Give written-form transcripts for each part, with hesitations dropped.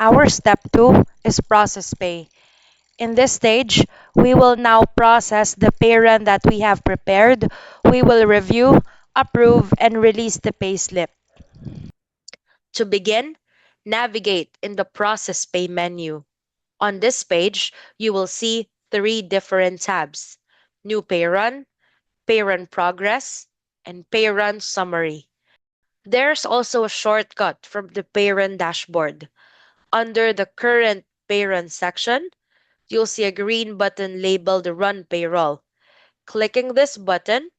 Our step 2 is process pay. In this stage, we will now process the pay run that we have prepared. We will review, approve, and release the payslip. To begin, navigate in the Process Pay menu. On this page, you will see three different tabs: New Payrun, Payrun Progress, and Payrun Summary. There's also a shortcut from the Payrun dashboard. Under the Current Payrun section, you'll see a green button labeled Run Payroll. Clicking this button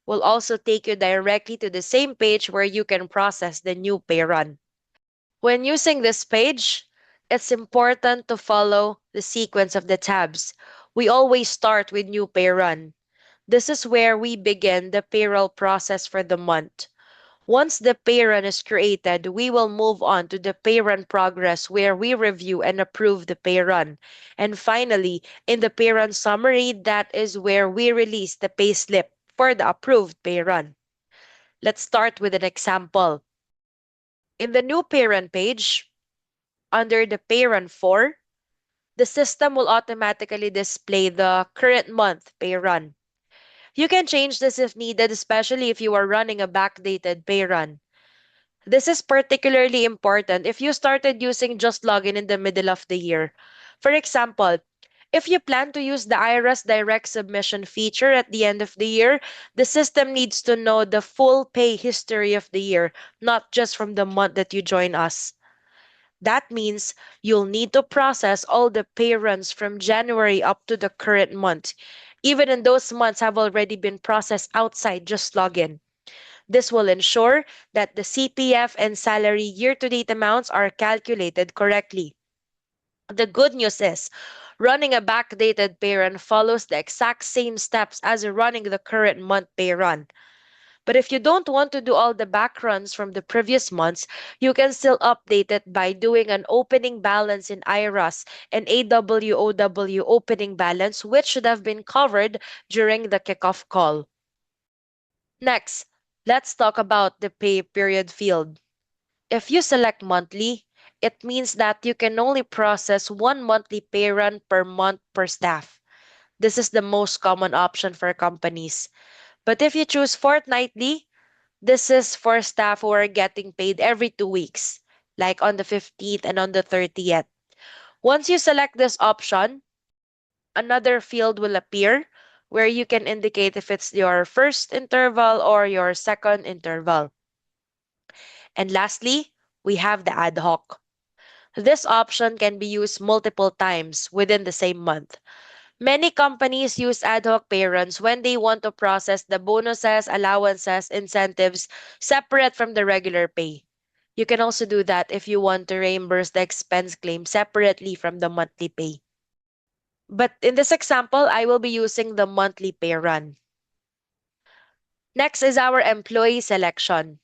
will also take you directly to the same page where you can process the new Payrun. When using this page, it's important to follow the sequence of the tabs. We always start with New Payrun. This is where we begin the payroll process for the month. Once the Payrun is created, we will move on to the Payrun progress where we review and approve the Payrun. And finally, in the Payrun summary, that is where we release the payslip for the approved Payrun. Let's start with an example. In the new Payrun page, under the Payrun 4, the system will automatically display the current month Payrun. You can change this if needed, especially if you are running a backdated Payrun. This is particularly important if you started using JustLogin in the middle of the year. For example, if you plan to use the IRS direct submission feature at the end of the year, the system needs to know the full pay history of the year, not just from the month that you join us. That means you'll need to process all the pay runs from January up to the current month, even in those months have already been processed outside JustLogin. This will ensure that the CPF and salary year-to-date amounts are calculated correctly. The good news is, running a backdated pay run follows the exact same steps as running the current month pay run. But if you don't want to do all the back runs from the previous months, you can still update it by doing an opening balance in IRAS and AWOW opening balance, which should have been covered during the kickoff call. Next, let's talk about the pay period field. If you select monthly, it means that you can only process one monthly pay run per month per staff. This is the most common option for companies. But if you choose fortnightly, this is for staff who are getting paid every 2 weeks, like on the 15th and on the 30th. Once you select this option, another field will appear where you can indicate if it's your first interval or your second interval. And lastly, we have the ad hoc. This option can be used multiple times within the same month. Many companies use ad hoc pay runs when they want to process the bonuses, allowances, incentives separate from the regular pay. You can also do that if you want to reimburse the expense claim separately from the monthly pay. But in this example, I will be using the monthly pay run. Next is our employee selection.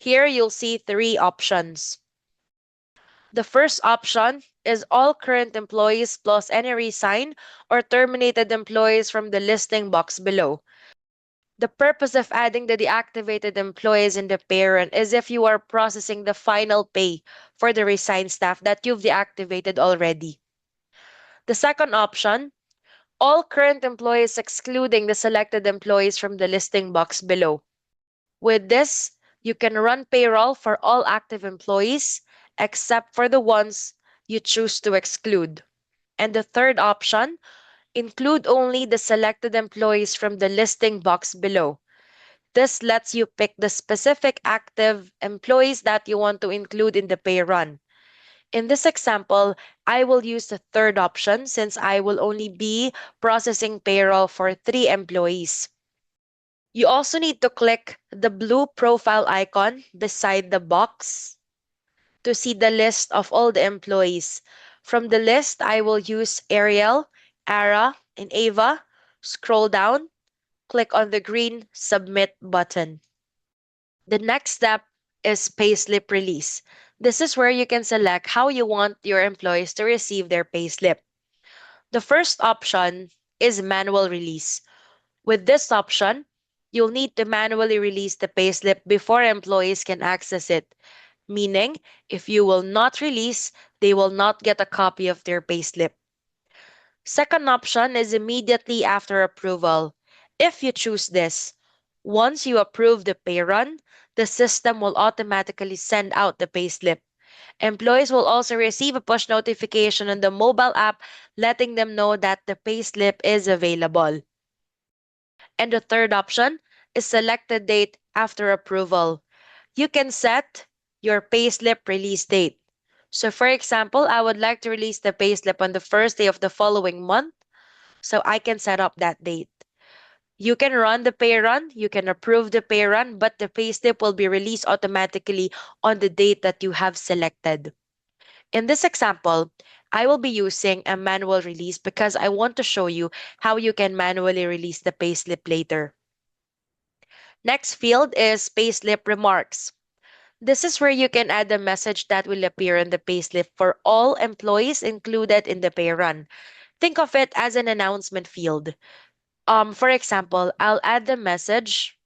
Here you'll see three options. The first option is all current employees plus any resign or terminated employees from the listing box below. The purpose of adding the deactivated employees in the parent is if you are processing the final pay for the resigned staff that you've deactivated already. The second option, all current employees excluding the selected employees from the listing box below. With this, you can run payroll for all active employees except for the ones you choose to exclude. And the third option, include only the selected employees from the listing box below. This lets you pick the specific active employees that you want to include in the pay run. In this example, I will use the third option since I will only be processing payroll for 3 employees. You also need to click the blue profile icon beside the box to see the list of all the employees. From the list, I will use Ariel, Ara, and Ava. Scroll down, click on the green Submit button. The next step is payslip release. This is where you can select how you want your employees to receive their payslip. The first option is manual release. With this option, you'll need to manually release the payslip before employees can access it. meaning if you will not release, they will not get a copy of their payslip. Second option is immediately after approval. If you choose this, once you approve the pay run, the system will automatically send out the payslip. Employees will also receive a push notification on the mobile app letting them know that the payslip is available. And the third option is select the date after approval. You can set your payslip release date. So for example, I would like to release the payslip on the first day of the following month, so I can set up that date. You can run the pay run, you can approve the pay run, but the payslip will be released automatically on the date that you have selected. In this example, I will be using a manual release because I want to show you how you can manually release the payslip later. Next field is payslip remarks. This is where you can add a message that will appear in the payslip for all employees included in the pay run. Think of it as an announcement field. For example, I'll add the message.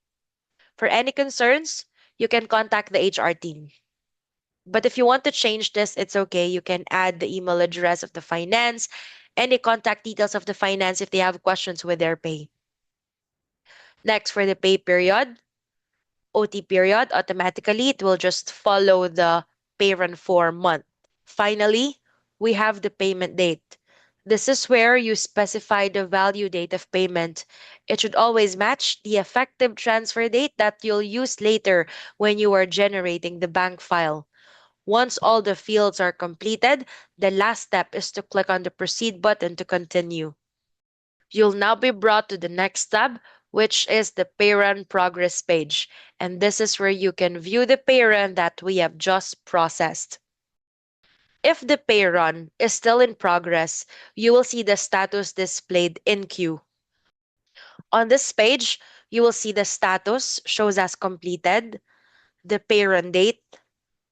For any concerns, you can contact the HR team. But if you want to change this, it's okay. You can add the email address of the finance, any contact details of the finance if they have questions with their pay. Next, for the pay period, OT period, automatically it will just follow the pay run for month. Finally, we have the payment date. This is where you specify the value date of payment. It should always match the effective transfer date that you'll use later when you are generating the bank file. Once all the fields are completed, the last step is to click on the Proceed button to continue. You'll now be brought to the next tab, which is the Payrun progress page. And this is where you can view the Payrun that we have just processed. If the Payrun is still in progress, you will see the status displayed in queue. On this page, you will see the status shows as completed, the Payrun date,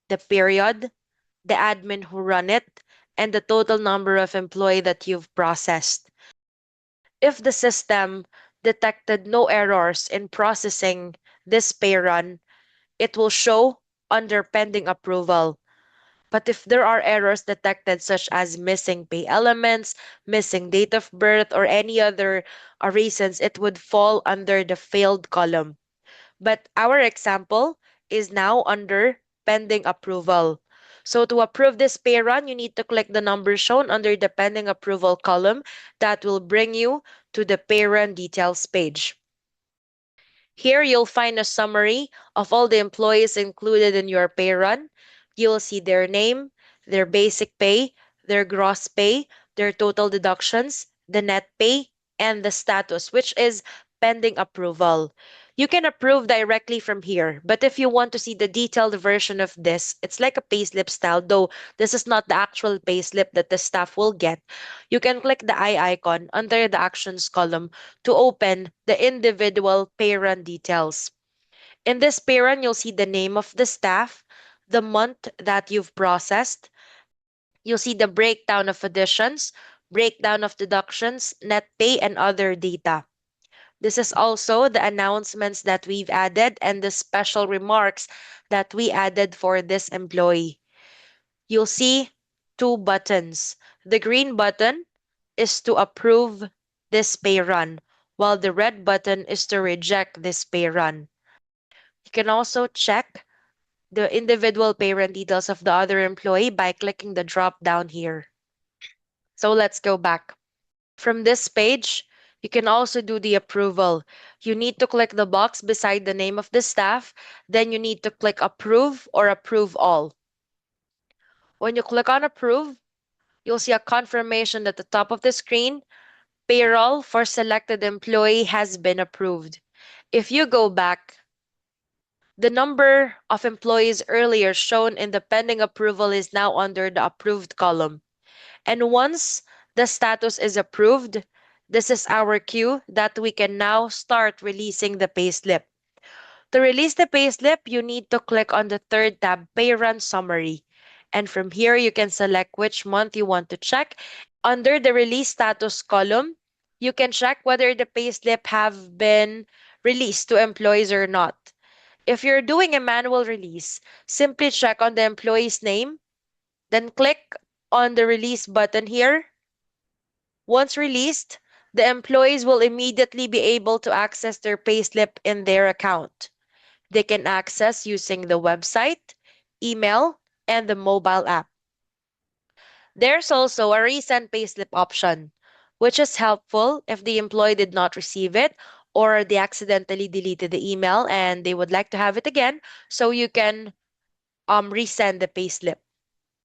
the period, the admin who run it, and the total number of employee that you've processed. If the system detected no errors in processing this pay run, it will show under pending approval. But if there are errors detected, such as missing pay elements, missing date of birth, or any other reasons, it would fall under the failed column. But our example is now under pending approval. So to approve this pay run, you need to click the number shown under the pending approval column that will bring you to the pay run details page. Here you'll find a summary of all the employees included in your pay run. You'll see their name, their basic pay, their gross pay, their total deductions, the net pay, and the status, which is pending approval. You can approve directly from here, but if you want to see the detailed version of this, it's like a payslip style, though this is not the actual payslip that the staff will get. You can click the eye icon under the actions column to open the individual pay run details. In this pay run, you'll see the name of the staff, the month that you've processed. You'll see the breakdown of additions, breakdown of deductions, net pay, and other data. This is also the announcements that we've added and the special remarks that we added for this employee. You'll see two buttons. The green button is to approve this pay run, while the red button is to reject this pay run. You can also check the individual pay run details of the other employee by clicking the drop down here. So let's go back. From this page, you can also do the approval. You need to click the box beside the name of the staff, then you need to click approve or approve all. When you click on approve, you'll see a confirmation at the top of the screen. Payroll for selected employee has been approved. If you go back, the number of employees earlier shown in the pending approval is now under the approved column. And once the status is approved, this is our cue that we can now start releasing the payslip. To release the payslip, you need to click on the third tab, Pay Run Summary. And from here, you can select which month you want to check. Under the release status column, you can check whether the payslip have been released to employees or not. If you're doing a manual release, simply check on the employee's name, then click on the release button here. Once released, the employees will immediately be able to access their payslip in their account. They can access using the website, email, and the mobile app. There's also a resend payslip option, which is helpful if the employee did not receive it or they accidentally deleted the email and they would like to have it again, so you can resend the payslip.